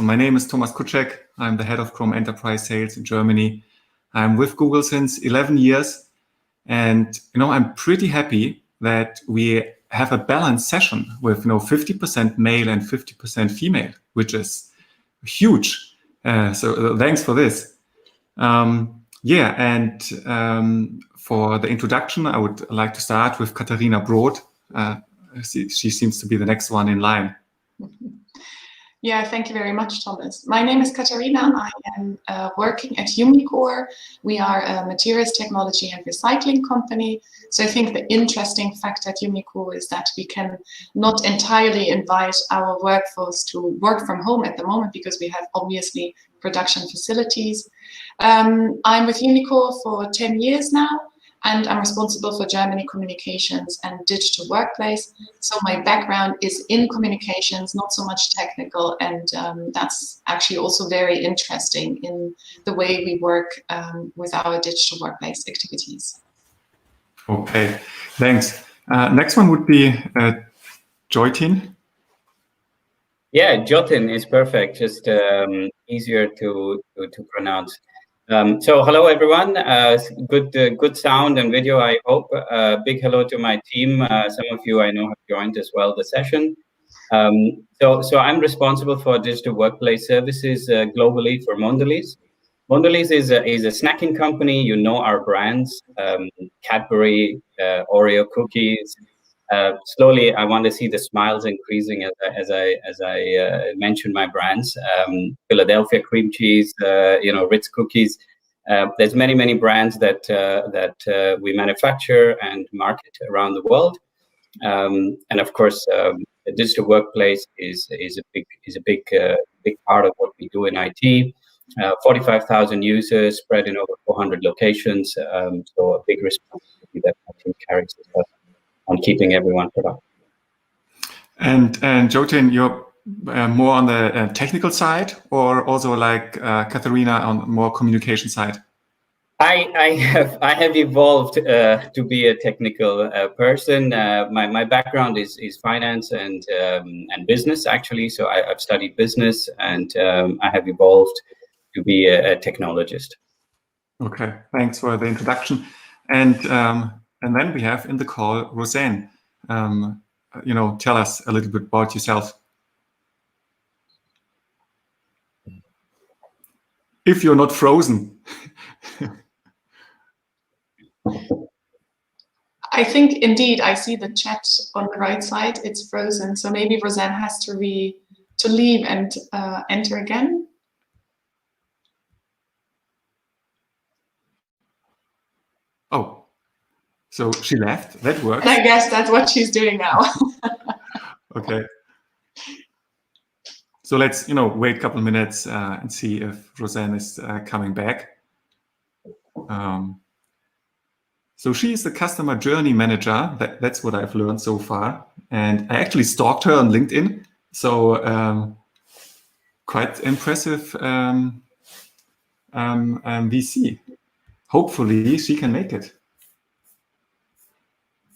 my name is Thomas Kuczek. I'm the head of Chrome Enterprise Sales in Germany. I'm with Google since 11 years. And, I'm pretty happy that we have a balanced session with, 50% male and 50% female, which is huge. So thanks for this. For the introduction, I would like to start with Katharina Brodt. She seems to be the next one in line. Yeah, thank you very much, Thomas. My name is Katharina. I am working at Umicore. We are a materials technology and recycling company. So I think the interesting fact at Umicore is that we can not entirely invite our workforce to work from home at the moment because we have obviously production facilities. I'm with Umicore for 10 years now, and I'm responsible for Germany communications and digital workplace. So my background is in communications, not so much technical, and that's actually also very interesting in the way we work with our digital workplace activities. Okay, thanks. Next one would be Jyotin. Yeah, Jyotin is perfect, just easier to pronounce. So hello everyone, good sound and video, I hope. Big hello to my team. Some of you I know have joined as well the session. So I'm responsible for digital workplace services globally for Mondelēz. Mondelēz is a snacking company. You know our brands, Cadbury, Oreo cookies. Slowly, I want to see the smiles increasing as I mention my brands. Philadelphia cream cheese, Ritz cookies. There's many brands that we manufacture and market around the world. And of course, the digital workplace is a big part of what we do in IT. 45,000 users spread in over 400 locations. So a big responsibility that my team carries as well on keeping everyone productive. And Jyotin, you're more on the technical side, or also like Katharina on more communication side? I have evolved to be a technical person. My background is finance and business actually. So I've studied business, and I have evolved to be a technologist. Okay, thanks for the introduction. And then we have in the call Rosanne. Tell us a little bit about yourself. If you're not frozen. I think indeed I see the chat on the right side. It's frozen, so maybe Rosanne has to leave and enter again. Oh, so she left. That works. And I guess that's what she's doing now. Okay. So let's wait a couple of minutes and see if Rosanne is coming back. So she is the customer journey manager. That's what I've learned so far. And I actually stalked her on LinkedIn. So quite impressive VC. Hopefully she can make it.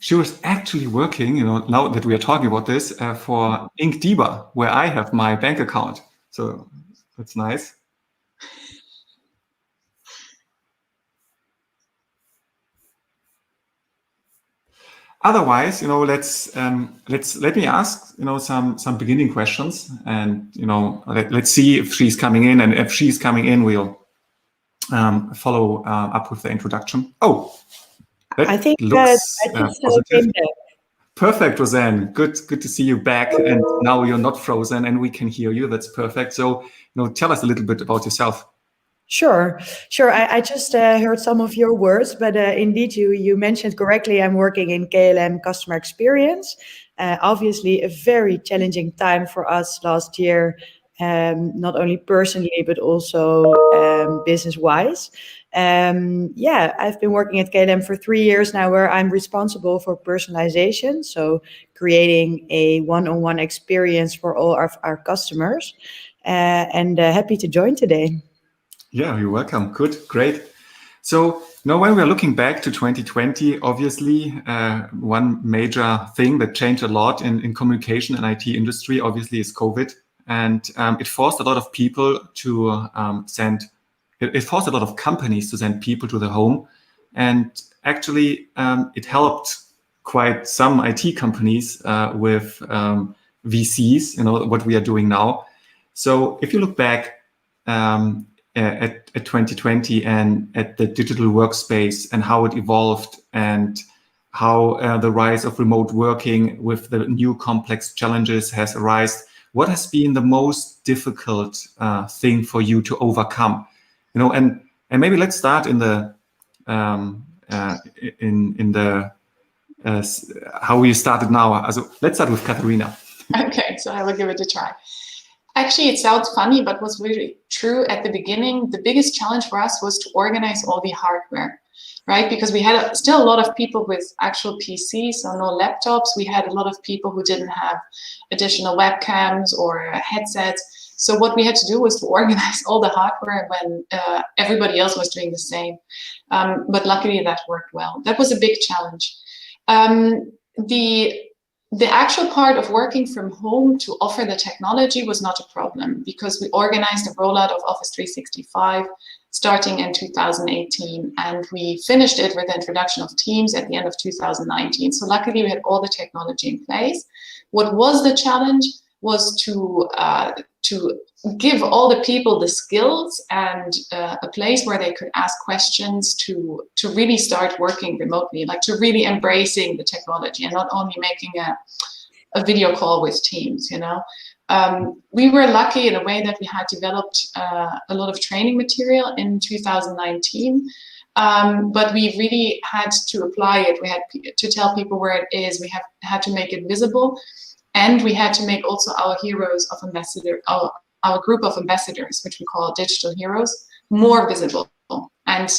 She was actually working, now that we are talking about this, for Inkdiba, where I have my bank account. So that's nice. Otherwise, let me ask, some beginning questions, and let's see if she's coming in, and if she's coming in, we'll follow up with the introduction. Oh, I think looks positive. Perfect, Rosanne. Good to see you back, and now you're not frozen, and we can hear you. That's perfect. So, tell us a little bit about yourself. Sure. I just heard some of your words, but indeed, you mentioned correctly, I'm working in KLM customer experience. Obviously, a very challenging time for us last year, not only personally, but also business-wise. I've been working at KLM for 3 years now, where I'm responsible for personalization, so creating a one-on-one experience for all of our customers, and happy to join today. Yeah, you're welcome. Good, great. So now when we're looking back to 2020, obviously one major thing that changed a lot in communication and IT industry, obviously, is COVID. and it forced a lot of people to it forced a lot of companies to send people to the home, and actually it helped quite some IT companies with VCs, what we are doing now. So if you look back at 2020 and at the digital workspace and how it evolved, and how the rise of remote working with the new complex challenges has arisen, what has been the most difficult thing for you to overcome? And maybe let's start in the how we started now. So let's start with Katharina. Okay, so I will give it a try. Actually, it sounds funny, but was really true at the beginning. The biggest challenge for us was to organize all the hardware, right? Because we had still a lot of people with actual PCs, so no laptops. We had a lot of people who didn't have additional webcams or headsets. So what we had to do was to organize all the hardware when everybody else was doing the same. But luckily that worked well. That was a big challenge. The actual part of working from home to offer the technology was not a problem, because we organized the rollout of Office 365 starting in 2018, and we finished it with the introduction of Teams at the end of 2019. So luckily we had all the technology in place. What was the challenge was to give all the people the skills and a place where they could ask questions to really start working remotely, like to really embracing the technology and not only making a video call with Teams, We were lucky in a way that we had developed a lot of training material in 2019, but we really had to apply it. We had to tell people where it is. We had to make it visible, and we had to make also our heroes of ambassador, our group of ambassadors, which we call digital heroes, more visible. And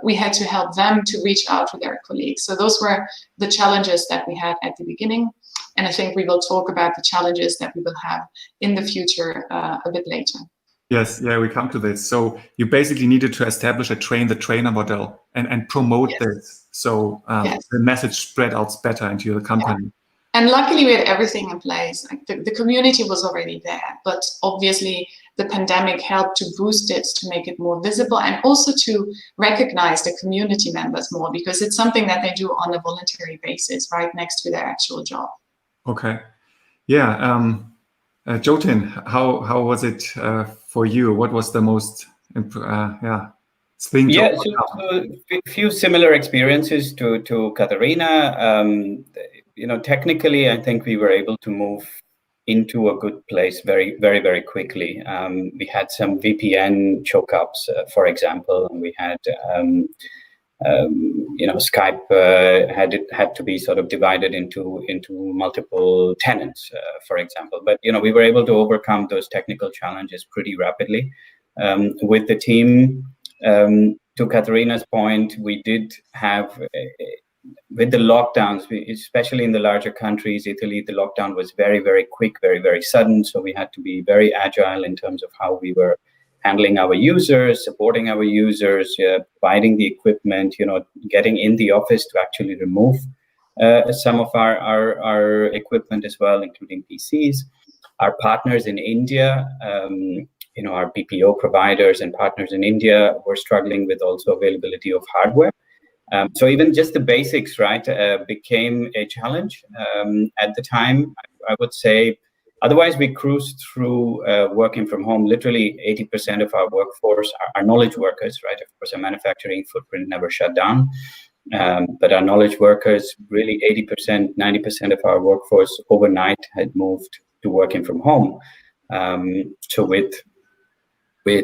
we had to help them to reach out to their colleagues. So those were the challenges that we had at the beginning. And I think we will talk about the challenges that we will have in the future a bit later. Yes, we come to this. So you basically needed to establish a train-the-trainer model and promote this. So the message spread out better into the company. Yeah. And luckily we had everything in place. Like the community was already there, but obviously the pandemic helped to boost it, to make it more visible, and also to recognize the community members more, because it's something that they do on a voluntary basis, right next to their actual job. Okay. Yeah. Jyotin, how was it for you? What was the most thing? Yeah, so a few similar experiences to Katharina. Technically, I think we were able to move into a good place very, very, very quickly. We had some VPN choke-ups, for example, and we had, Skype had to be sort of divided into multiple tenants, for example. But we were able to overcome those technical challenges pretty rapidly with the team. To Katharina's point, we did have. With the lockdowns, especially in the larger countries, Italy, the lockdown was very, very quick, very, very sudden. So we had to be very agile in terms of how we were handling our users, supporting our users, providing the equipment, getting in the office to actually remove some of our equipment as well, including PCs. Our partners in India, our BPO providers and partners in India were struggling with also availability of hardware. So even just the basics, right, became a challenge at the time, I would say. Otherwise, we cruised through working from home. Literally 80% of our workforce are knowledge workers, right? Of course, our manufacturing footprint never shut down. But our knowledge workers, really 80%, 90% of our workforce overnight had moved to working from home. So with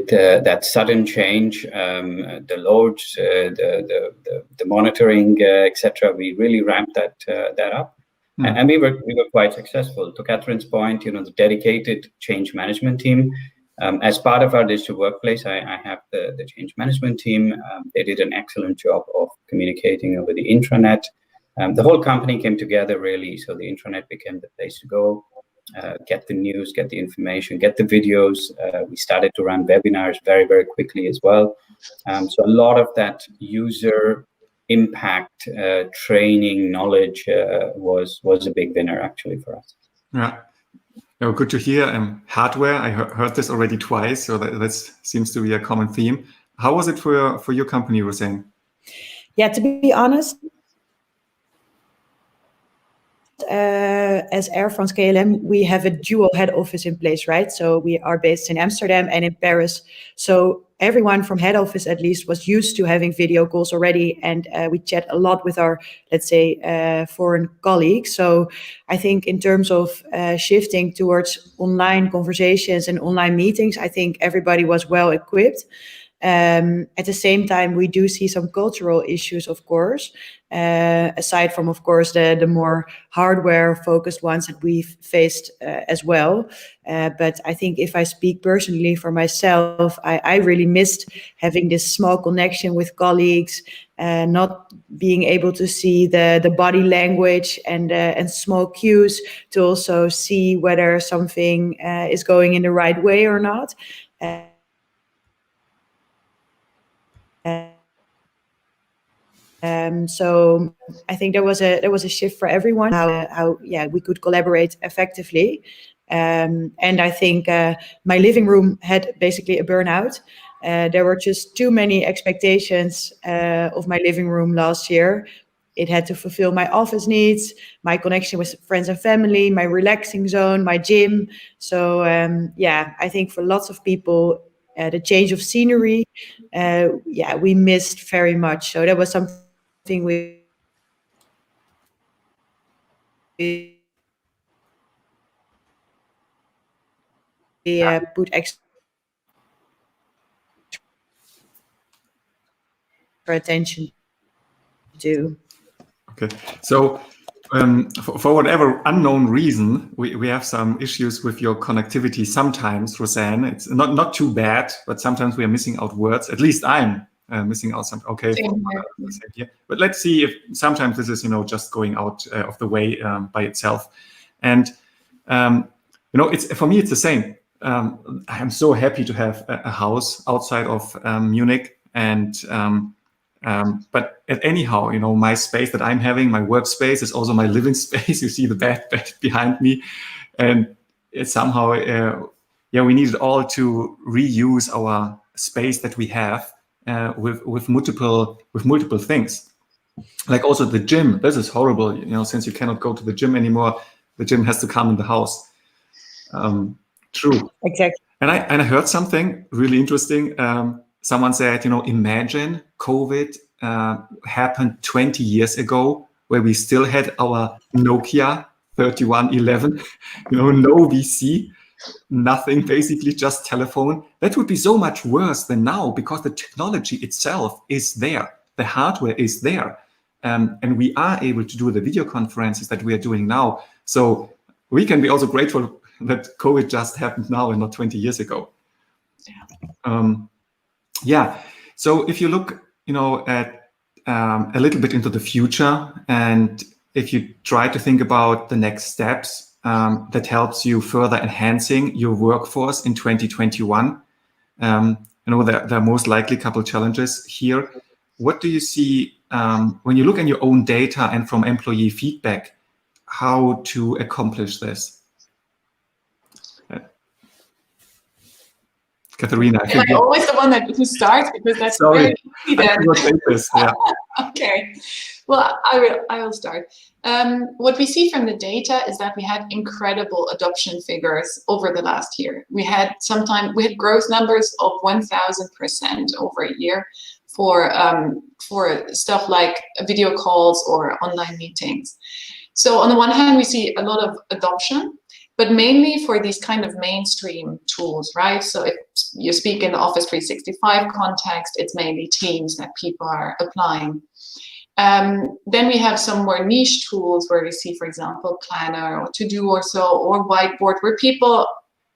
that sudden change, the loads, the monitoring, etc., we really ramped that up, and we were quite successful. To Katharine's point, the dedicated change management team. As part of our digital workplace, I have the change management team. They did an excellent job of communicating over the intranet. The whole company came together really, so the intranet became the place to go. Get the news, get the information, get the videos. We started to run webinars very, very quickly as well. So a lot of that user impact, training, knowledge was a big winner actually for us. Yeah. Good to hear. Hardware, I heard this already twice, so that seems to be a common theme. How was it for your company, Rosanne? Yeah, to be honest, as Air France KLM, we have a dual head office in place, right? So we are based in Amsterdam and in Paris. So everyone from head office, at least, was used to having video calls already. And we chat a lot with our, let's say, foreign colleagues. So I think in terms of shifting towards online conversations and online meetings, I think everybody was well equipped. At the same time, we do see some cultural issues, of course, aside from, of course, the more hardware-focused ones that we've faced as well. But I think if I speak personally for myself, I really missed having this small connection with colleagues, not being able to see the body language and small cues to also see whether something is going in the right way or not. So I think there was a shift for everyone, how we could collaborate effectively. And I think my living room had basically a burnout. There were just too many expectations of my living room last year. It had to fulfill my office needs, my connection with friends and family, my relaxing zone, my gym. So I think for lots of people, the change of scenery, we missed very much. So that was something we put extra attention to. Okay, so for whatever unknown reason, we have some issues with your connectivity sometimes, Rosanne. It's not too bad, but sometimes we are missing out words. At least I'm missing out some. Okay, but let's see if sometimes this is just going out of the way by itself. And it's for me it's the same. I'm so happy to have a house outside of Munich, and but anyhow, my space that I'm having, my workspace, is also my living space. You see the bed behind me, and it's somehow, we need it all to reuse our space that we have with multiple things. Like also the gym. This is horrible, since you cannot go to the gym anymore. The gym has to come in the house. True. Exactly. And I heard something really interesting. Someone said, imagine COVID happened 20 years ago, where we still had our Nokia 3111, no VC, nothing, basically just telephone. That would be so much worse than now, because the technology itself is there. The hardware is there. And we are able to do the video conferences that we are doing now. So we can be also grateful that COVID just happened now and not 20 years ago. So if you look, at a little bit into the future, and if you try to think about the next steps that helps you further enhancing your workforce in 2021, there are most likely a couple challenges here. What do you see when you look at your own data and from employee feedback, how to accomplish this? Katharina, I think I'm always the one who starts, because that's very easy then. Yeah. Okay, well, I will start. What we see from the data is that we had incredible adoption figures over the last year. We had growth numbers of 1,000% over a year for stuff like video calls or online meetings. So on the one hand, we see a lot of adoption, but mainly for these kind of mainstream tools, right? So if you speak in the Office 365 context, it's mainly Teams that people are applying. Then we have some more niche tools where we see, for example, Planner or To-Do or so, or Whiteboard, where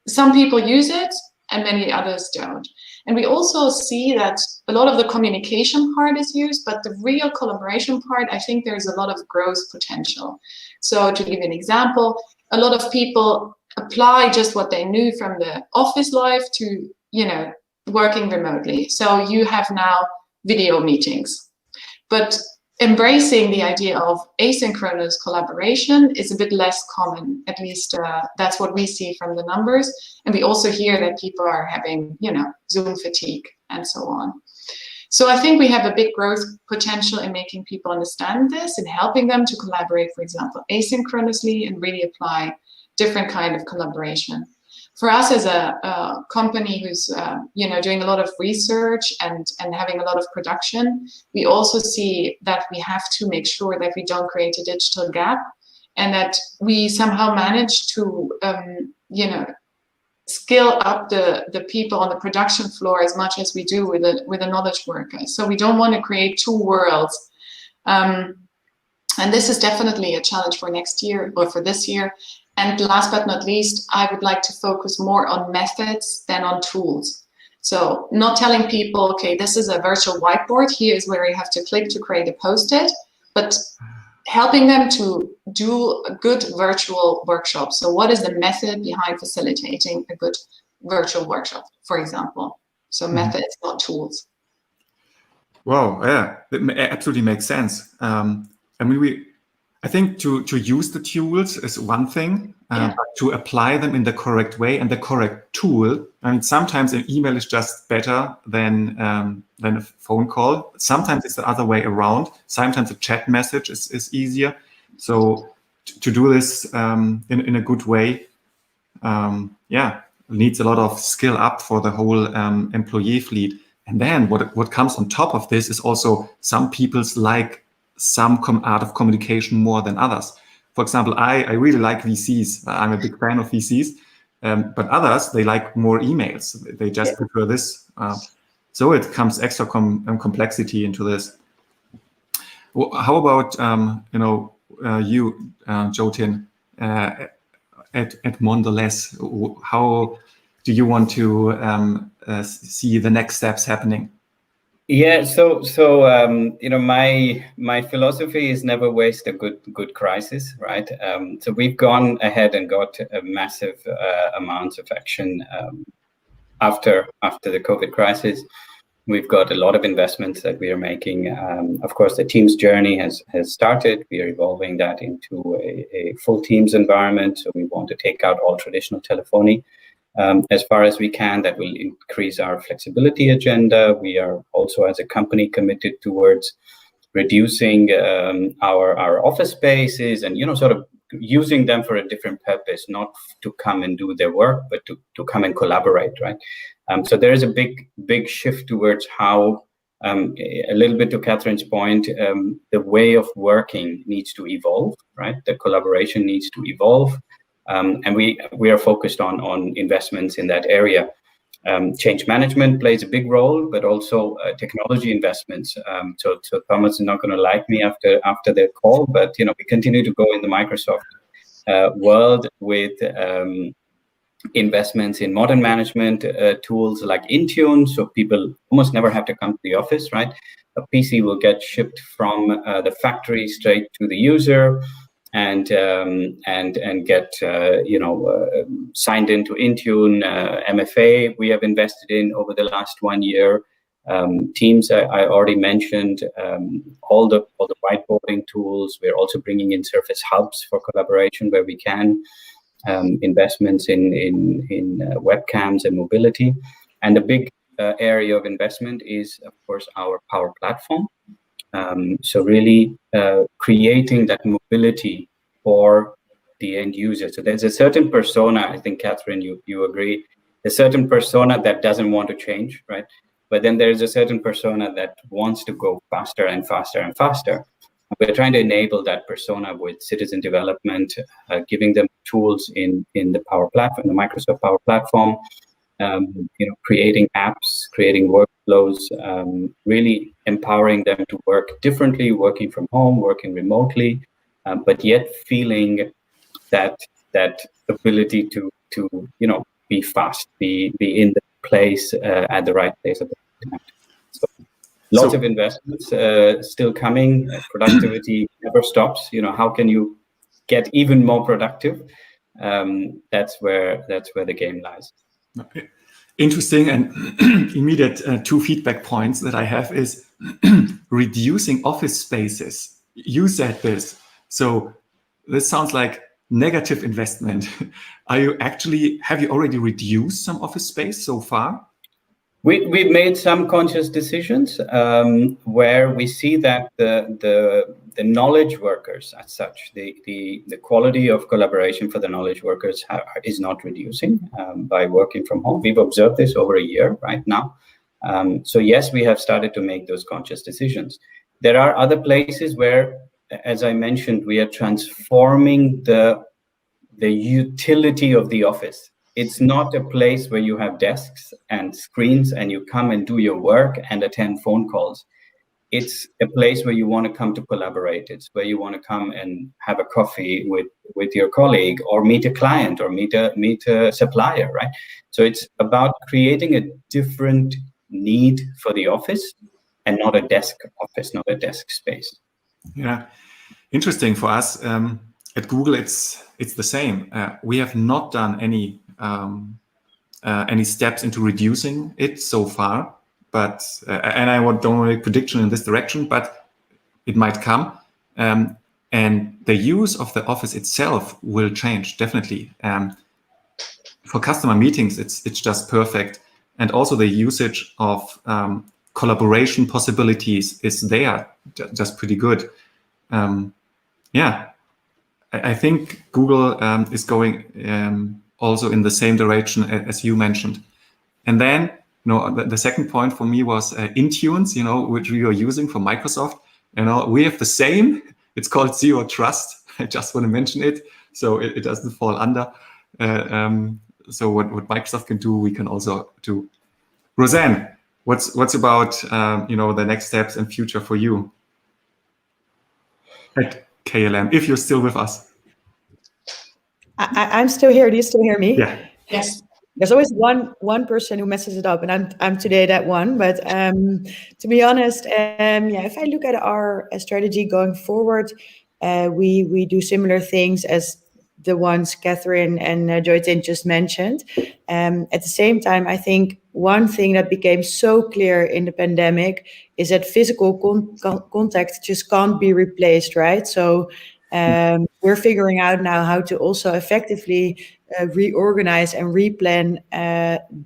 some people use it and many others don't. And we also see that a lot of the communication part is used, but the real collaboration part, I think there's a lot of growth potential. So to give you an example, a lot of people apply just what they knew from the office life to, working remotely. So you have now video meetings. But embracing the idea of asynchronous collaboration is a bit less common. At least that's what we see from the numbers. And we also hear that people are having, Zoom fatigue and so on. So I think we have a big growth potential in making people understand this and helping them to collaborate, for example, asynchronously and really apply different kind of collaboration. For us as a company who's doing a lot of research and having a lot of production, we also see that we have to make sure that we don't create a digital gap and that we somehow manage to skill up the people on the production floor as much as we do with the knowledge workers. So we don't want to create two worlds. And this is definitely a challenge for next year or for this year. And last but not least, I would like to focus more on methods than on tools. So not telling people, okay, this is a virtual whiteboard, here is where you have to click to create a post-it, but helping them to do a good virtual workshop. So what is the method behind facilitating a good virtual workshop, for example? So methods, not tools. Wow, yeah, it absolutely makes sense. I think to use the tools is one thing, but to apply them in the correct way and the correct tool. I mean, sometimes an email is just better than a phone call. Sometimes it's the other way around. Sometimes a chat message is easier. So to do this in a good way, needs a lot of skill up for the whole employee fleet. And then what comes on top of this is also some people's like some art of communication more than others. For example, I really like VCs. I'm a big fan of VCs, but others, they like more emails. They just prefer this. So it comes extra complexity into this. Well, how about, you, Jyotin, at Mondelēz? How do you want to see the next steps happening? Yeah, so my philosophy is never waste a good crisis, right? So we've gone ahead and got a massive amounts of action after the COVID crisis. We've got a lot of investments that we are making. Of course, the Teams journey has started. We are evolving that into a full Teams environment. So we want to take out all traditional telephony. As far as we can, that will increase our flexibility agenda. We are also, as a company, committed towards reducing our office spaces and, sort of using them for a different purpose, not to come and do their work, but to come and collaborate, right? So there is a big shift towards how, a little bit to Katharine's point, the way of working needs to evolve, right? The collaboration needs to evolve. And we are focused on investments in that area. Change management plays a big role, but also technology investments. So Thomas is not going to like me after the call, but we continue to go in the Microsoft world with investments in modern management tools like Intune, so people almost never have to come to the office, right? A PC will get shipped from the factory straight to the user. And get signed into Intune, MFA we have invested in over the last 1 year. Teams I already mentioned, all the whiteboarding tools. We're also bringing in Surface hubs for collaboration where we can. Investments in webcams and mobility, and a big area of investment is of course our Power Platform. So really creating that mobility for the end user. So there's a certain persona, I think, Katharine, you agree, a certain persona that doesn't want to change, right? But then there's a certain persona that wants to go faster and faster and faster. We're trying to enable that persona with citizen development, giving them tools in the Power Platform, the Microsoft Power Platform, creating apps, creating workflows, really empowering them to work differently, working from home, working remotely, but yet feeling that ability to be fast, be in the place at the right place at the right time. So lots of investments still coming. Productivity never stops. How can you get even more productive? That's where the game lies. Okay. Interesting and immediate two feedback points that I have is reducing office spaces. You said this. So this sounds like negative investment. Have you already reduced some office space so far? We've made some conscious decisions where we see that the knowledge workers as such, the quality of collaboration for the knowledge workers is not reducing by working from home. We've observed this over a year right now. So yes, we have started to make those conscious decisions. There are other places where, as I mentioned, we are transforming the utility of the office. It's not a place where you have desks and screens and you come and do your work and attend phone calls. It's a place where you want to come to collaborate. It's where you want to come and have a coffee with your colleague, or meet a client, or meet a supplier, right? So it's about creating a different need for the office, and not a desk office, not a desk space. Yeah, interesting for us. At Google, it's the same. We have not done any steps into reducing it so far, but and I don't want to make a prediction in this direction, but it might come. And the use of the office itself will change definitely. For customer meetings, it's just perfect, and also the usage of collaboration possibilities is there, just pretty good. Yeah. I think Google is going also in the same direction as you mentioned. And then, the second point for me was Intunes, which we are using for Microsoft. We have the same. It's called Zero Trust. I just want to mention it, so it doesn't fall under. So what Microsoft can do, we can also do. Rosanne, what's about the next steps and future for you at KLM, if you're still with us? I'm still here. Do you still hear me? Yeah. Yes. There's always one person who messes it up, and I'm today that one. But to be honest, if I look at our strategy going forward, we do similar things as the ones Catherine and Jyotin just mentioned. At the same time, I think one thing that became so clear in the pandemic is that physical contact just can't be replaced, right? So we're figuring out now how to also effectively reorganize and replan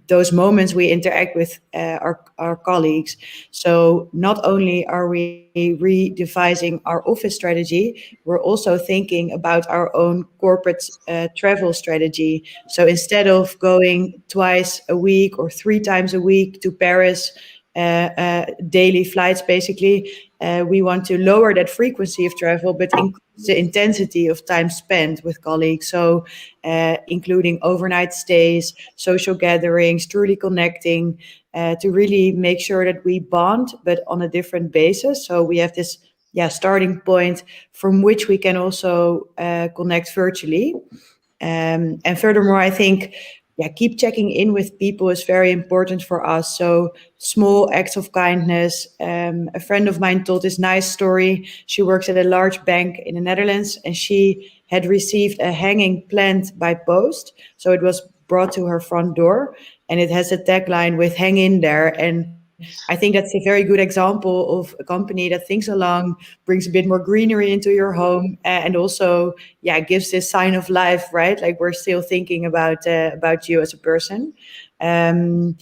those moments we interact with our colleagues. So not only are we redevising our office strategy, we're also thinking about our own corporate travel strategy. So instead of going twice a week or 3 times a week to Paris, daily flights basically, we want to lower that frequency of travel, but increase the intensity of time spent with colleagues. So including overnight stays, social gatherings, truly connecting, to really make sure that we bond, but on a different basis. So we have this starting point from which we can also connect virtually. And furthermore, I think keep checking in with people is very important for us. So small acts of kindness. A friend of mine told this nice story. She works at a large bank in the Netherlands, and she had received a hanging plant by post. So it was brought to her front door, and it has a tagline with "Hang in there." And I think that's a very good example of a company that thinks along, brings a bit more greenery into your home, and also, gives this sign of life, right? Like we're still thinking about you as a person. And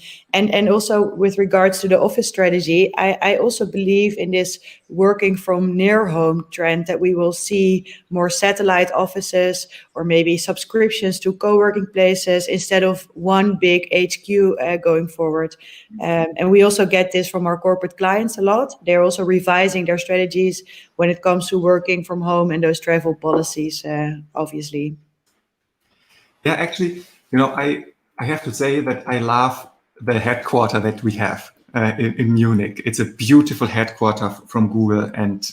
also with regards to the office strategy, I also believe in this working from near home trend, that we will see more satellite offices or maybe subscriptions to co-working places instead of one big HQ going forward. And we also get this from our corporate clients a lot. They're also revising their strategies when it comes to working from home and those travel policies, obviously. Yeah, actually, I have to say that I love the headquarter that we have in Munich. It's a beautiful headquarter from Google, and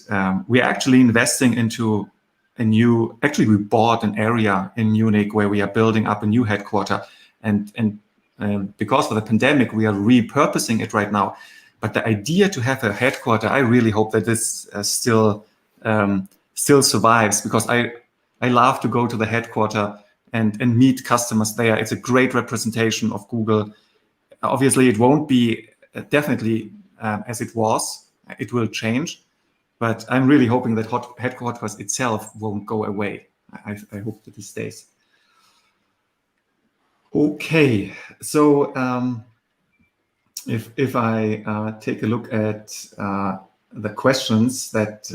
we're actually investing into we bought an area in Munich where we are building up a new headquarter, and because of the pandemic, we are repurposing it right now. But the idea to have a headquarter, I really hope that this still survives, because I love to go to the headquarter and meet customers there. It's a great representation of Google. Obviously, it won't be definitely as it was it will change. But I'm really hoping that headquarters itself won't go away. I hope that it stays. Okay, so if I take a look at the questions that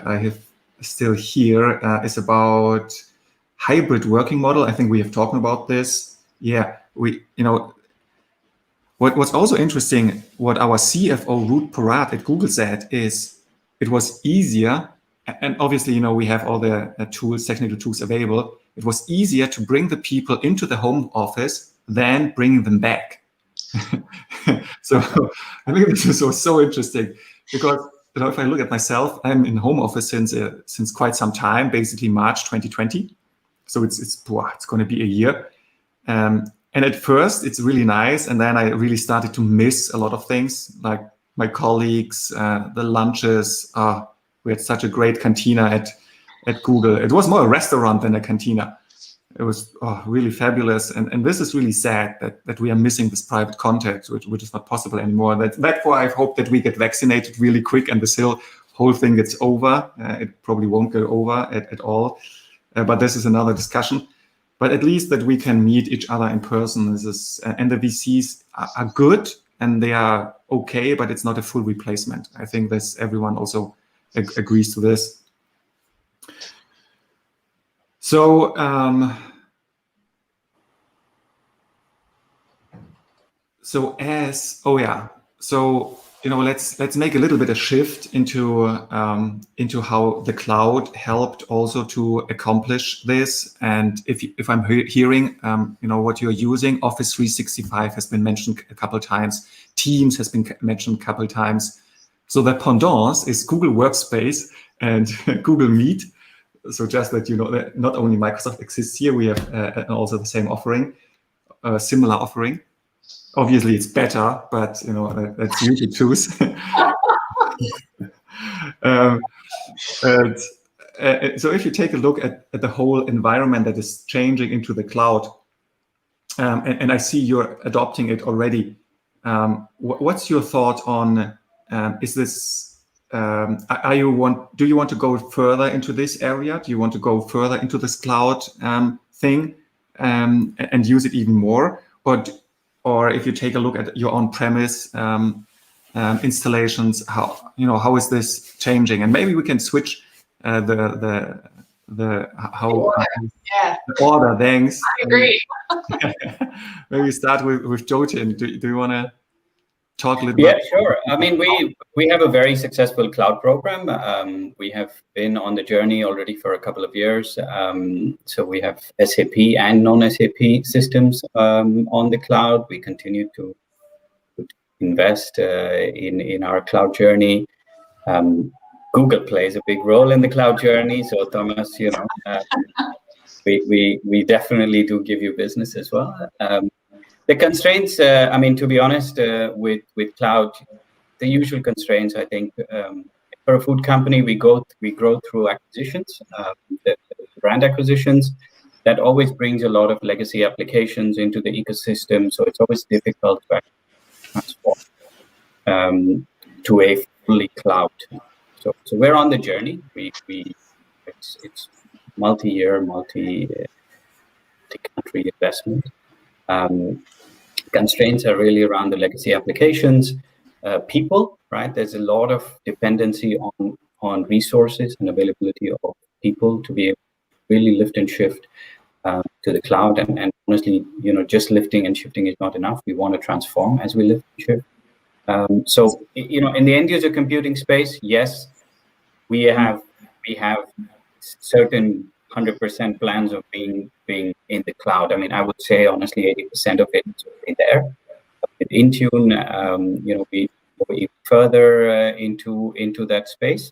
I have still here, is about hybrid working model. I think we have talked about this. Yeah, what's also interesting, what our CFO Ruth Porat at Google said is it was easier, and obviously we have all the technical tools available. It was easier to bring the people into the home office than bringing them back. So I think this is so interesting, because if I look at myself, I'm in home office since quite some time, basically March 2020. So it's going to be a year. And at first it's really nice, and then I really started to miss a lot of things, like my colleagues, the lunches. We had such a great cantina at Google. It was more a restaurant than a cantina. It was really fabulous, and this is really sad that we are missing this private contact, which is not possible anymore. That's why I hope that we get vaccinated really quick and this whole thing gets over. It probably won't go over at all, but this is another discussion. But at least that we can meet each other in person. And the VCs are good and they are okay, but it's not a full replacement. I think everyone also agrees to this. So let's make a little bit of shift into how the cloud helped also to accomplish this. And if I'm hearing what you're using, Office 365 has been mentioned a couple of times, Teams has been mentioned a couple of times. So the pendant is Google Workspace and Google Meet. So just that that not only Microsoft exists here, we have also the same offering, similar offering. Obviously, it's better, but that's you to choose. So if you take a look at the whole environment that is changing into the cloud, and I see you're adopting it already, what's your thought on? Is this? Do you want to go further into this area? Do you want to go further into this cloud thing and use it even more, or if you take a look at your on-premise installations, how is this changing? And maybe we can switch the order. Thanks. I agree. Maybe start with Jyotin. Do you want to talk a little bit? Yeah, sure. I mean, we have a very successful cloud program. We have been on the journey already for a couple of years. So we have SAP and non-SAP systems on the cloud. We continue to invest in our cloud journey. Google plays a big role in the cloud journey. So Thomas, we definitely do give you business as well. The constraints, to be honest, with cloud, the usual constraints, I think, for a food company, we grow through acquisitions, the brand acquisitions. That always brings a lot of legacy applications into the ecosystem. So it's always difficult to transform to a fully cloud. So we're on the journey. It's multi-year, multi-country investment. Constraints are really around the legacy applications, people, right? There's a lot of dependency on resources and availability of people to be able to really lift and shift to the cloud. And honestly, just lifting and shifting is not enough. We want to transform as we lift and shift. So in the end user computing space, yes, we have certain 100% plans of being in the cloud. I mean, I would say honestly, 80% of it is already there. With Intune, we go even further into that space.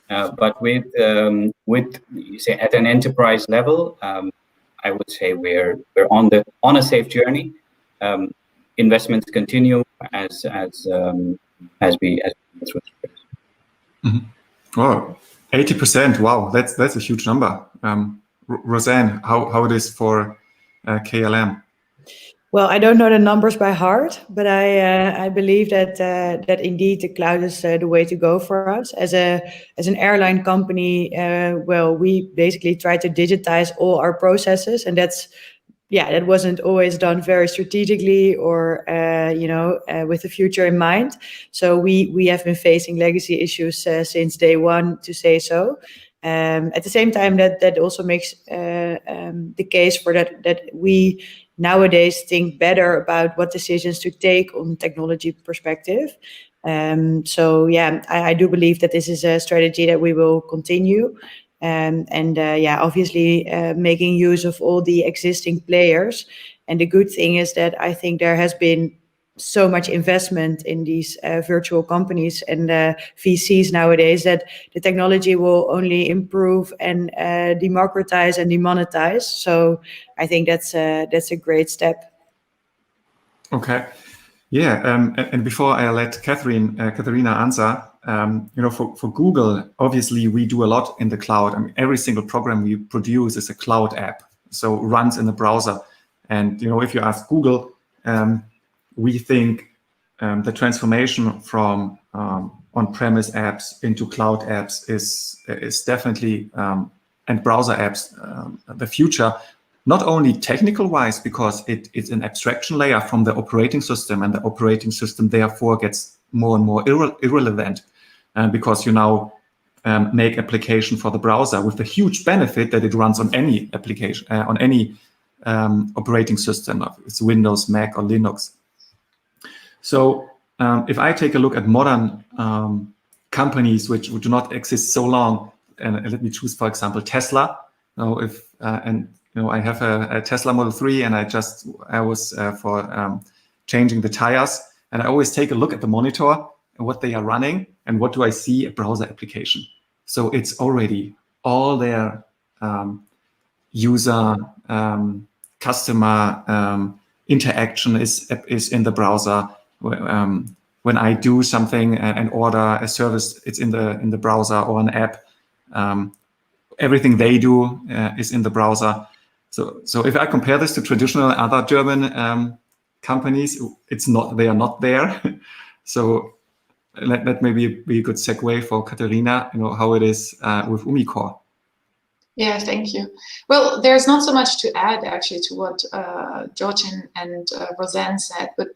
But with you say at an enterprise level, I would say we're on a safe journey. Investments continue as we go through. Mm-hmm. Wow, 80%! Wow, that's a huge number. Rosanne, how it is for KLM? Well, I don't know the numbers by heart, but I believe that that indeed the cloud is the way to go for us as an airline company. Well, we basically try to digitize all our processes, and that wasn't always done very strategically or with the future in mind. So we have been facing legacy issues since day one, to say so. At the same time, that also makes the case for that we nowadays think better about what decisions to take on technology perspective. So yeah, I do believe that this is a strategy that we will continue. Obviously making use of all the existing players. And the good thing is that I think there has been so much investment in these virtual companies and VCs nowadays that the technology will only improve and democratize and demonetize. So I think that's a great step. Okay. Yeah, and before I let Katharina answer, for Google, obviously we do a lot in the cloud. I mean, every single program we produce is a cloud app, so runs in the browser. And if you ask Google, we think the transformation from on-premise apps into cloud apps is definitely and browser apps the future. Not only technical-wise, because it's an abstraction layer from the operating system, and the operating system therefore gets more and more irrelevant because you now make application for the browser with the huge benefit that it runs on any application, on any operating system, if it's Windows, Mac, or Linux. So if I take a look at modern companies which do not exist so long, and let me choose, for example, Tesla. I have a Tesla Model 3, and I was for changing the tires, and I always take a look at the monitor and what they are running, and what do I see? A browser application. So it's already all their user customer interaction is in the browser. When I do something and order a service, it's in the browser or an app. Everything they do is in the browser. So if I compare this to traditional other German companies, they are not there. So that may be a good segue for Katharina, how it is with Umicore. Yeah, thank you. Well, there's not so much to add actually to what Jyotin and Rosanne said, but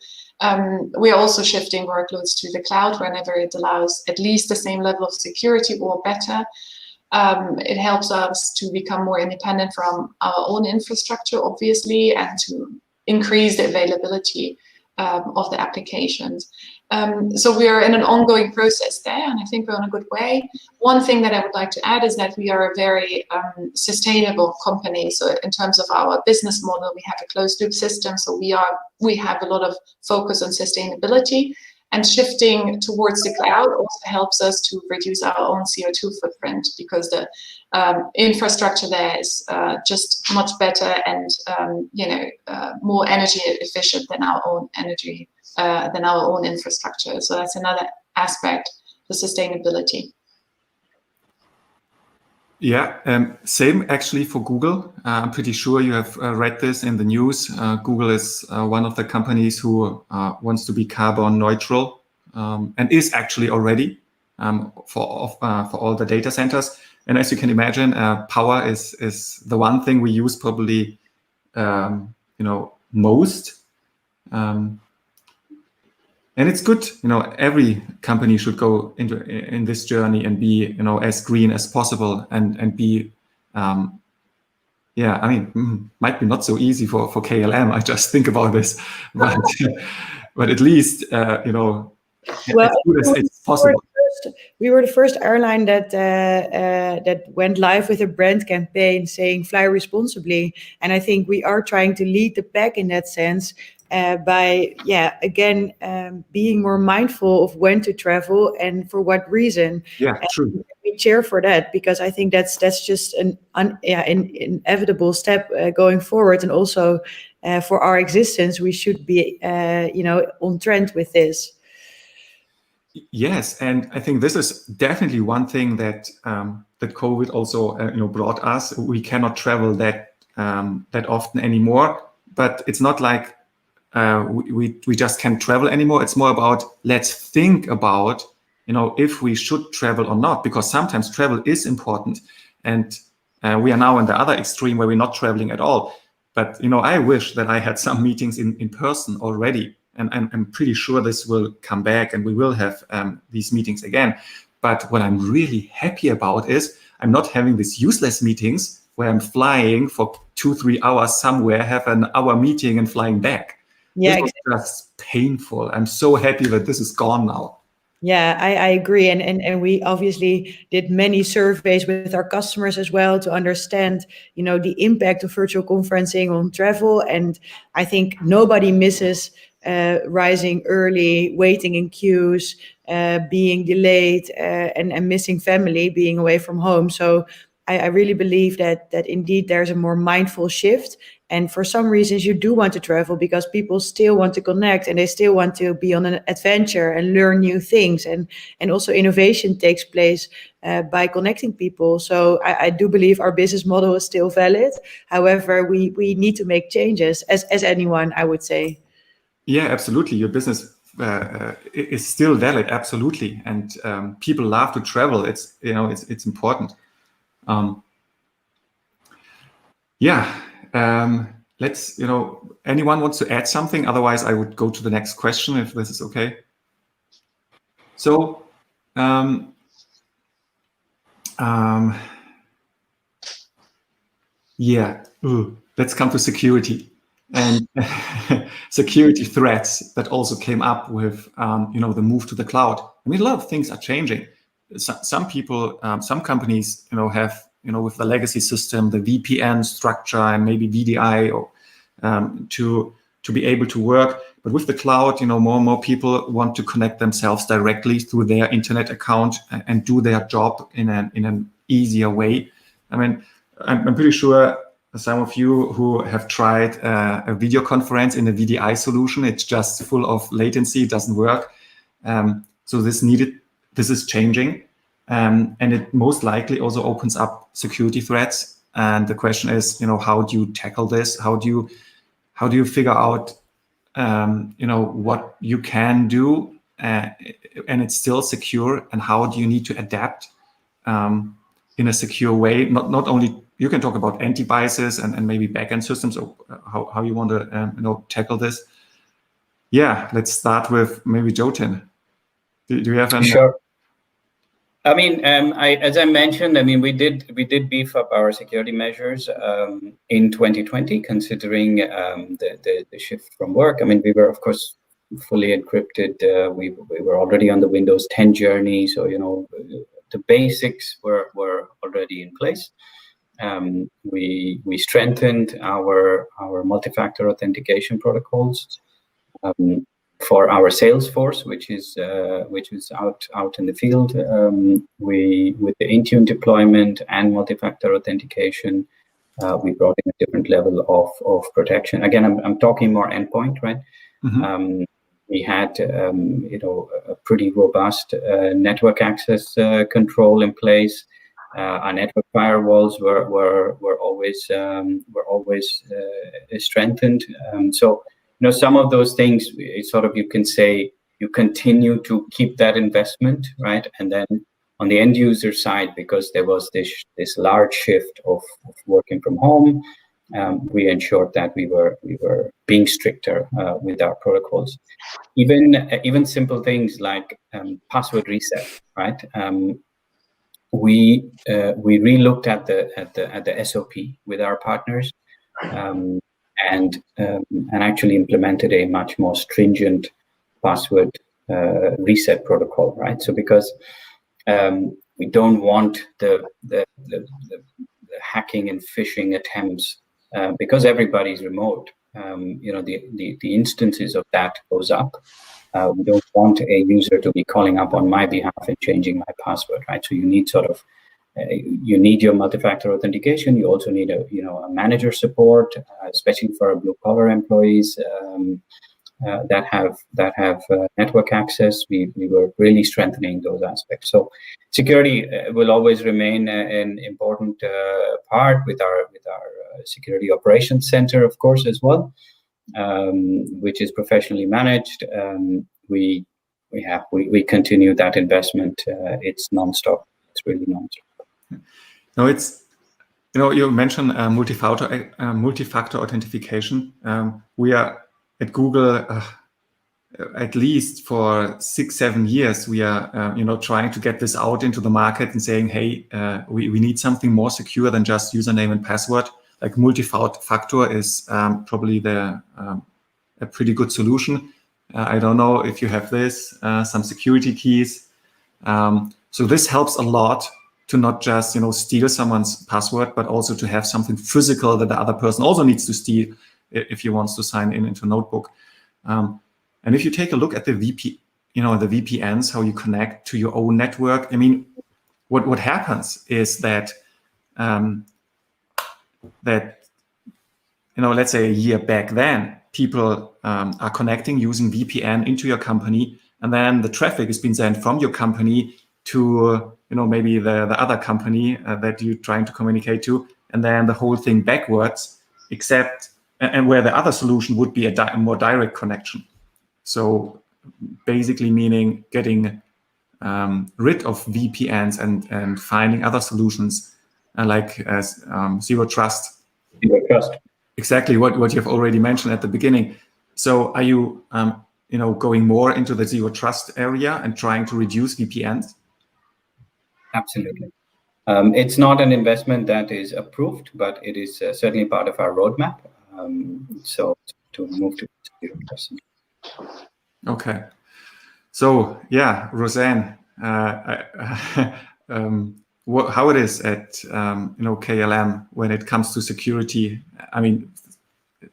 we are also shifting workloads to the cloud whenever it allows at least the same level of security or better. It helps us to become more independent from our own infrastructure, obviously, and to increase the availability of the applications. So we are in an ongoing process there, and I think we're on a good way. One thing that I would like to add is that we are a very sustainable company. So in terms of our business model, we have a closed loop system. So we have a lot of focus on sustainability, and shifting towards the cloud also helps us to reduce our own CO2 footprint, because the infrastructure there is just much better and more energy efficient than our own energy. Than our own infrastructure. So that's another aspect, the sustainability. Yeah, same actually for Google. I'm pretty sure you have read this in the news. Google is one of the companies who wants to be carbon neutral and is actually already for all the data centers. And as you can imagine, power is the one thing we use probably most. And it's good, every company should go in this journey and be, as green as possible and be, might be not so easy for KLM. I just think about this, but at least, as good as it's possible. We were the first airline that went live with a brand campaign saying "Fly responsibly," and I think we are trying to lead the pack in that sense. By being more mindful of when to travel and for what reason. Yeah, true. We cheer for that, because I think that's just an inevitable step going forward, and also for our existence, we should be on trend with this. Yes, and I think this is definitely one thing that COVID also brought us. We cannot travel that often anymore, but it's not like we just can't travel anymore. It's more about let's think about, if we should travel or not, because sometimes travel is important. And we are now in the other extreme where we're not traveling at all. But, I wish that I had some meetings in person already. And I'm pretty sure this will come back and we will have these meetings again. But what I'm really happy about is I'm not having these useless meetings where I'm flying for 2-3 hours somewhere, have an hour meeting and flying back. Yeah, this was just painful. I'm so happy that this is gone now. Yeah, I agree. And we obviously did many surveys with our customers as well to understand, the impact of virtual conferencing on travel. And I think nobody misses rising early, waiting in queues, being delayed, and missing family, being away from home. So I really believe that indeed there's a more mindful shift. And for some reasons, you do want to travel because people still want to connect and they still want to be on an adventure and learn new things. And also innovation takes place by connecting people. So I do believe our business model is still valid. However, we need to make changes as anyone, I would say. Yeah, absolutely. Your business is still valid. Absolutely. And people love to travel. It's important. Let's, anyone wants to add something? Otherwise, I would go to the next question if this is okay. So, let's come to security and security threats that also came up with, the move to the cloud. I mean, a lot of things are changing. Some people, some companies, have, with the legacy system, the VPN structure and maybe VDI or to be able to work. But with the cloud, more and more people want to connect themselves directly through their internet account and do their job in an easier way. I mean, I'm pretty sure some of you who have tried a video conference in a VDI solution, it's just full of latency, it doesn't work. So this is changing. And it most likely also opens up security threats. And the question is, how do you tackle this? How do you figure out, what you can do and it's still secure? And how do you need to adapt in a secure way? Not only you can talk about antiviruses and maybe backend systems or how you want to tackle this. Yeah, let's start with maybe Jyotin. Do you have any? Sure. I mean, as I mentioned, we did beef up our security measures in 2020, considering the shift from work. I mean, we were of course fully encrypted. We were already on the Windows 10 journey, so the basics were already in place. We strengthened our multi-factor authentication protocols. For our sales force, which is out in the field, with the Intune deployment and multi-factor authentication, we brought in a different level of protection. Again, I'm talking more endpoint, right? Mm-hmm. We had a pretty robust network access control in place. Our network firewalls were always strengthened. So. Some of those things, you can say you continue to keep that investment, right? And then on the end user side, because there was this large shift of working from home, we ensured that we were being stricter with our protocols. Even simple things like password reset, right? We relooked at the SOP with our partners. And actually implemented a much more stringent password reset protocol, right? So because we don't want the hacking and phishing attempts, because everybody's remote, the instances of that goes up. We don't want a user to be calling up on my behalf and changing my password, right? So you need you need your multi-factor authentication. You also need a manager support, especially for our blue-collar employees that have network access. We were really strengthening those aspects. So security will always remain an important part with our security operations center, of course, as well. which is professionally managed. We continue that investment. It's non-stop. It's really non-stop. No, it's, you mentioned multi-factor authentication. We are at Google, at least for 6-7 years, we are, trying to get this out into the market and saying, hey, we need something more secure than just username and password. Like multi-factor is probably a pretty good solution. I don't know if you have this, some security keys. So this helps a lot to not just, steal someone's password, but also to have something physical that the other person also needs to steal if he wants to sign into Notebook. And if you take a look at the the VPNs, how you connect to your own network, I mean, what happens is that let's say a year back then, people are connecting using VPN into your company, and then the traffic is being sent from your company to maybe the other company that you're trying to communicate to, and then the whole thing backwards, except and where the other solution would be a more direct connection. So basically meaning getting rid of VPNs and finding other solutions like zero trust. Zero trust. Exactly what you've already mentioned at the beginning. So are you going more into the zero trust area and trying to reduce VPNs? Absolutely. It's not an investment that is approved, but it is certainly part of our roadmap. So to move to zero trust. Okay. So yeah, Rosanne, how it is at KLM when it comes to security? I mean,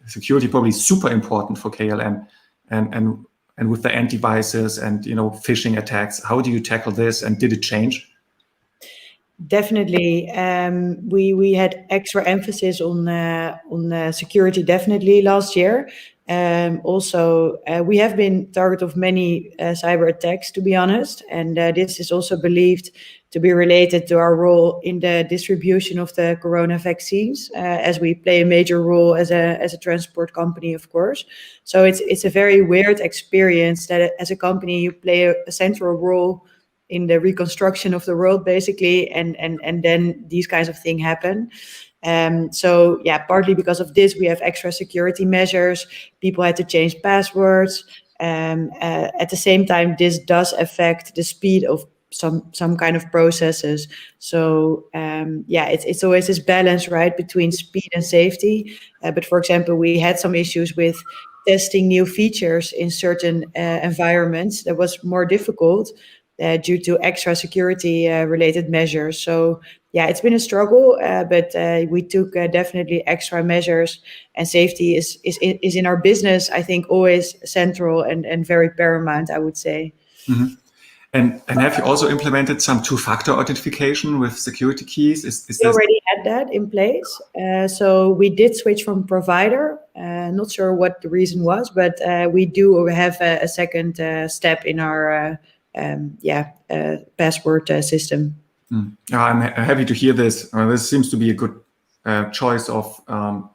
security probably is super important for KLM, and with the antiviruses and phishing attacks. How do you tackle this, and did it change? Definitely, we had extra emphasis on security definitely last year. Also, we have been target of many cyber attacks, to be honest, and this is also believed to be related to our role in the distribution of the corona vaccines, as we play a major role as a transport company, of course. So it's a very weird experience that as a company you play a central role in the reconstruction of the world, basically, and then these kinds of things happen. So yeah, partly because of this, we have extra security measures. People had to change passwords. At the same time, this does affect the speed of some kind of processes. So yeah, it's always this balance, right, between speed and safety. But for example, we had some issues with testing new features in certain environments that was more difficult due to extra security related measures. So yeah, it's been a struggle, but we took definitely extra measures, and safety is in our business, I think, always central and very paramount, I would say. Mm-hmm. And have you also implemented some two-factor authentication with security keys? We already had that in place. So we did switch from provider. Not sure what the reason was, but we do have a second step in our password system. I'm happy to hear this. This seems to be a good choice of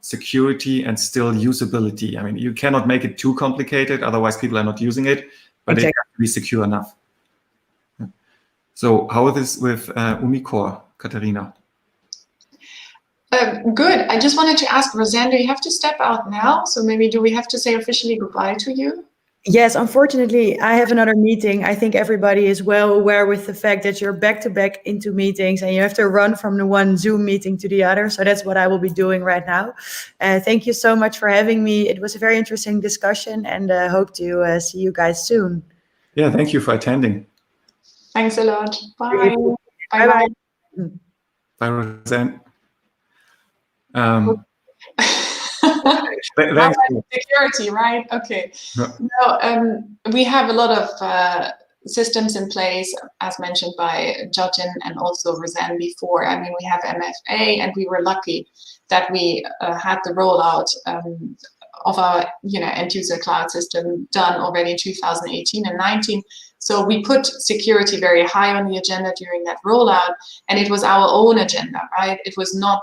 security and still usability. I mean, you cannot make it too complicated, otherwise people are not using it, but exactly. It has to be secure enough. So how is this with Umicore, Katharina? Good. I just wanted to ask, Rosanne, do you have to step out now? So maybe do we have to say officially goodbye to you? Yes, unfortunately, I have another meeting. I think everybody is well aware with the fact that you're back-to-back into meetings and you have to run from the one Zoom meeting to the other. So that's what I will be doing right now. Thank you so much for having me. It was a very interesting discussion, and hope to see you guys soon. Yeah, thank you for attending. Thanks a lot. Bye. Bye-bye. Bye, Rosanne. Security, right? Okay. No, we have a lot of systems in place, as mentioned by Jyotin and also Rosanne before. I mean, we have MFA, and we were lucky that we had the rollout of our end user cloud system done already in 2018 and 19. So we put security very high on the agenda during that rollout, and it was our own agenda, right? It was not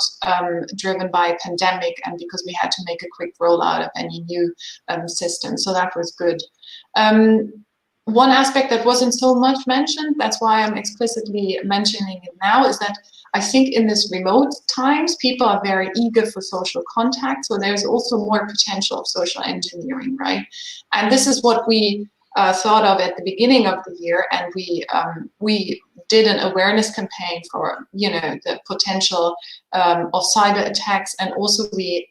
driven by a pandemic and because we had to make a quick rollout of any new system. So that was good. One aspect that wasn't so much mentioned, that's why I'm explicitly mentioning it now, is that I think in this remote times, people are very eager for social contact. So there's also more potential of social engineering, right? And this is what we thought of at the beginning of the year, and we did an awareness campaign for the potential of cyber attacks, and also we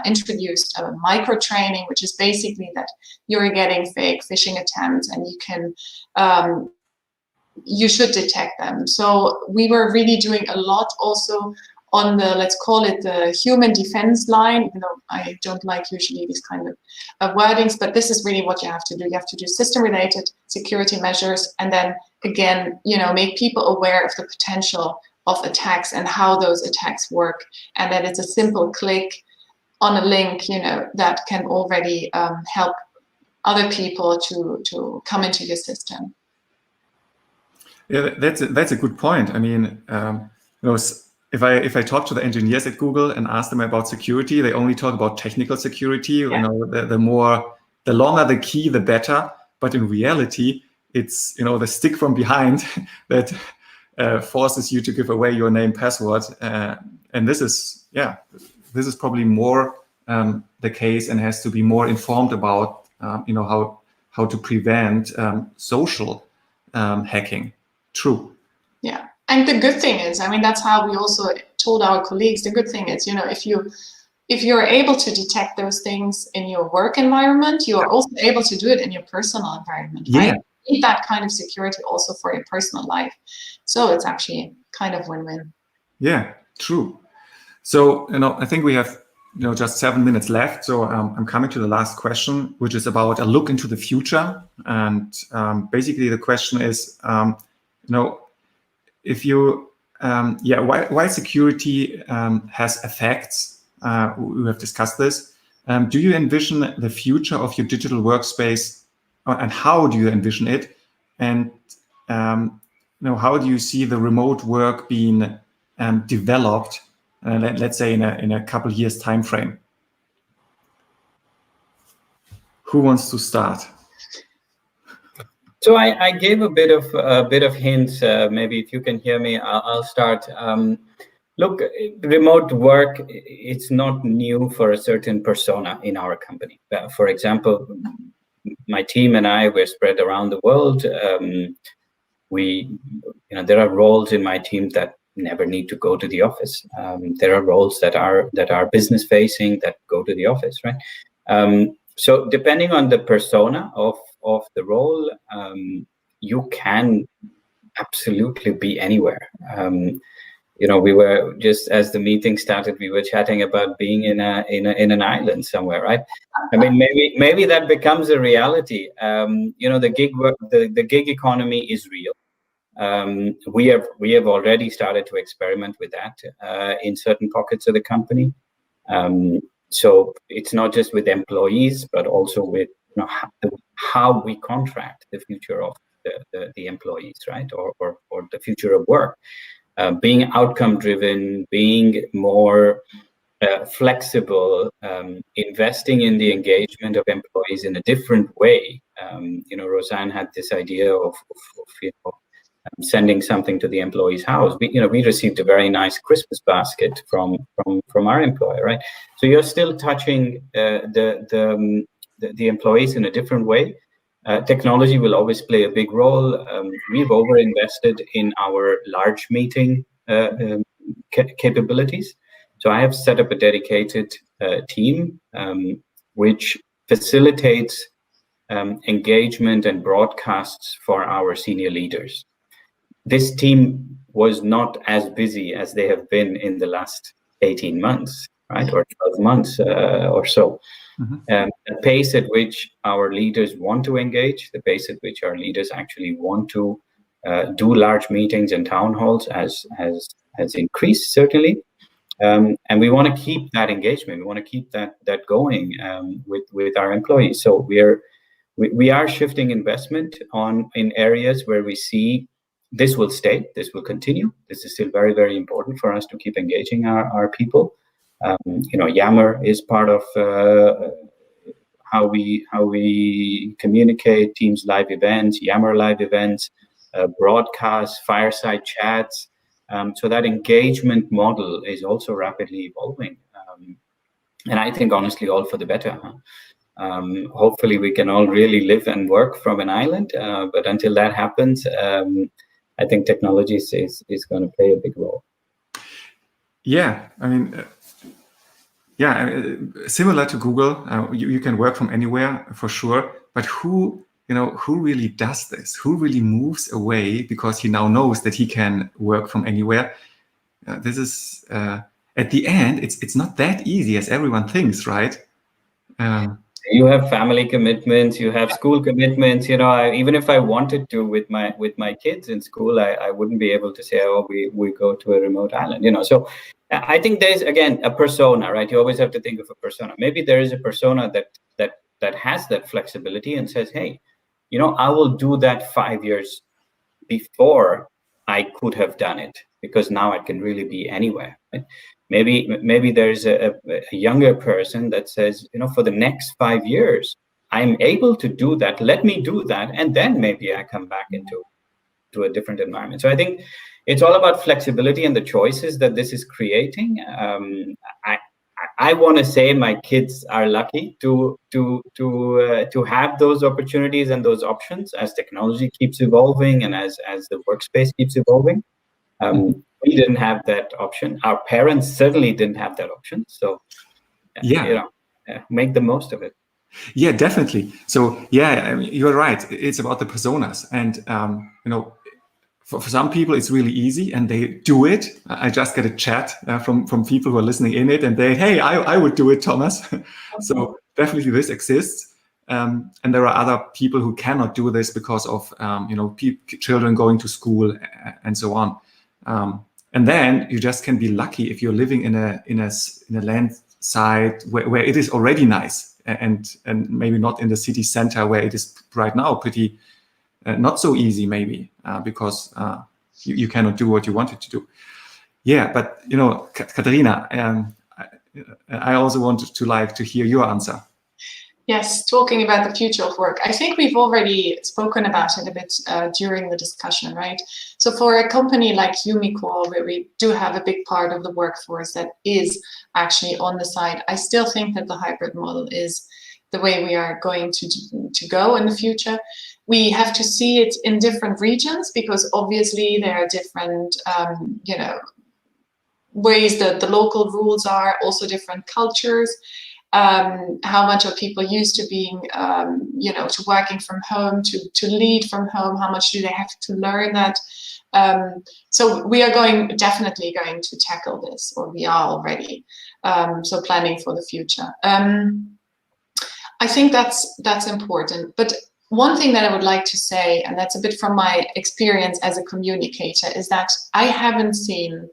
introduced a micro training, which is basically that you're getting fake phishing attempts, and you should detect them. So we were really doing a lot also on the, let's call it the human defense line, even though I don't like usually these kind of wordings, but this is really what you have to do. You have to do system-related security measures, and then again, make people aware of the potential of attacks and how those attacks work, and that it's a simple click on a link, that can already help other people to come into your system. Yeah, that's a good point. I mean, if I talk to the engineers at Google and ask them about security, they only talk about technical security. Yeah. The longer the key, the better. But in reality, it's the stick from behind that forces you to give away your name, password, and this is probably more the case, and has to be more informed about how to prevent social hacking. True. Yeah. And the good thing is, that's how we also told our colleagues, the good thing is, if you're able to detect those things in your work environment, you are also able to do it in your personal environment, right? You need that kind of security also for your personal life. So it's actually kind of win-win. Yeah, true. So, I think we have, just 7 minutes left. So I'm coming to the last question, which is about a look into the future. And basically the question is, if you, why security has effects, we have discussed this. Do you envision the future of your digital workspace, and how do you envision it? And how do you see the remote work being developed, let's say in a couple years time frame? Who wants to start? So I gave a bit of hints. Maybe if you can hear me, I'll start. Look, remote work, it's not new for a certain persona in our company. For example, my team and I, we're spread around the world. There are roles in my team that never need to go to the office. There are roles that are business facing that go to the office, right? So depending on the persona of the role, you can absolutely be anywhere. We were just, as the meeting started, we were chatting about being in an island somewhere, right? Maybe that becomes a reality. The gig work, the gig economy is real. We have already started to experiment with that in certain pockets of the company. So it's not just with employees, but also with how we contract the future of the employees, right? Or the future of work. Being outcome driven, being more flexible, investing in the engagement of employees in a different way. Rosanne had this idea of sending something to the employee's house. We received a very nice Christmas basket from our employer, right? So you're still touching the employees in a different way. Technology will always play a big role. We've over-invested in our large meeting capabilities. So I have set up a dedicated team which facilitates engagement and broadcasts for our senior leaders. This team was not as busy as they have been in the last 18 months, right? Or 12 months or so. Mm-hmm. The pace at which our leaders want to engage, the pace at which our leaders actually want to do large meetings and town halls has increased, certainly. And we want to keep that engagement. We want to keep that going with our employees. So we're we are shifting investment in areas where we see this will stay, this will continue. This is still very, very important for us to keep engaging our people. Yammer is part of how we communicate, Teams live events, Yammer live events, broadcasts, fireside chats. So that engagement model is also rapidly evolving. And I think honestly, all for the better. Hopefully we can all really live and work from an island. But until that happens, I think technology is going to play a big role. Yeah, I mean, similar to Google, you can work from anywhere for sure. But who really does this? Who really moves away because he now knows that he can work from anywhere? This is at the end, it's not that easy as everyone thinks, right? You have family commitments, you have school commitments. Even if I wanted to with my kids in school, I wouldn't be able to say, oh, we go to a remote island. So I think there's, again, a persona, right? You always have to think of a persona. Maybe there is a persona that has that flexibility and says, hey, I will do that 5 years before I could have done it, because now I can really be anywhere. Right? Maybe there's a younger person that says, for the next 5 years, I'm able to do that. Let me do that. And then maybe I come back into a different environment. So I think it's all about flexibility and the choices that this is creating. I want to say my kids are lucky to have those opportunities and those options as technology keeps evolving and as the workspace keeps evolving. We didn't have that option. Our parents certainly didn't have that option. So, make the most of it. Yeah, definitely. So, I mean, you're right. It's about the personas, and for some people it's really easy and they do it. I just get a chat from people who are listening in it, and they, hey, I would do it, Thomas. So definitely this exists. And there are other people who cannot do this because of children going to school and so on. And then you just can be lucky if you're living in a land side where it is already nice, and maybe not in the city center where it is right now pretty not so easy, maybe because you cannot do what you wanted to do. Yeah, but Katharina, I also wanted to hear your answer. Yes, talking about the future of work. I think we've already spoken about it a bit during the discussion, right? So for a company like Umicore, where we do have a big part of the workforce that is actually on the side, I still think that the hybrid model is the way we are going to go in the future. We have to see it in different regions, because obviously there are different, ways that the local rules are, also different cultures. How much are people used to being, to working from home, to lead from home? How much do they have to learn that? So we are definitely going to tackle this, or we are already. So planning for the future. I think that's important. But one thing that I would like to say, and that's a bit from my experience as a communicator, is that I haven't seen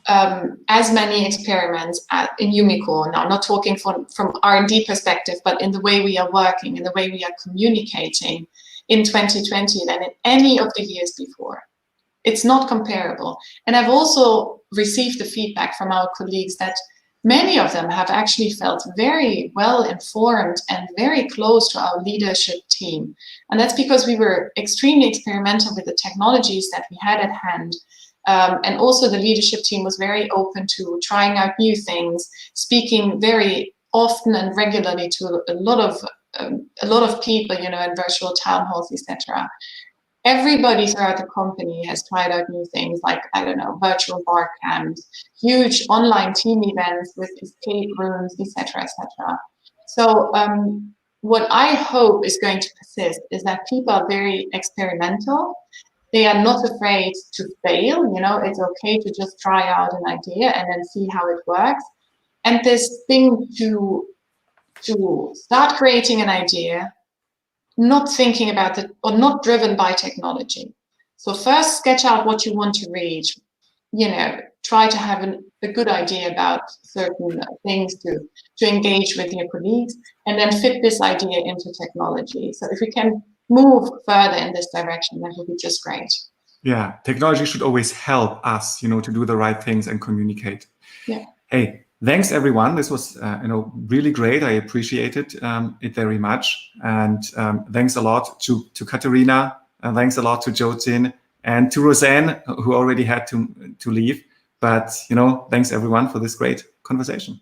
as many experiments in Umicore. Now, not talking from R&D perspective, but in the way we are working, in the way we are communicating in 2020 than in any of the years before. It's not comparable. And I've also received the feedback from our colleagues that many of them have actually felt very well informed and very close to our leadership team. And that's because we were extremely experimental with the technologies that we had at hand. And also the leadership team was very open to trying out new things, speaking very often and regularly to a lot of people, in virtual town halls, etc. Everybody throughout the company has tried out new things like, virtual bar camps, huge online team events with escape rooms, etc., etc. So what I hope is going to persist is that people are very experimental. They are not afraid to fail. It's okay to just try out an idea and then see how it works. And this thing to start creating an idea, not thinking about it or not driven by technology. So first sketch out what you want to reach, try to have a good idea about certain things to engage with your colleagues, and then fit this idea into technology. So if we can move further in this direction, that would be just great. Yeah, technology should always help us, to do the right things and communicate. Yeah. Hey, thanks everyone. This was, really great. I appreciated it very much, and thanks a lot to Katharina, and thanks a lot to Jyotin and to Rosanne, who already had to leave. But thanks everyone for this great conversation.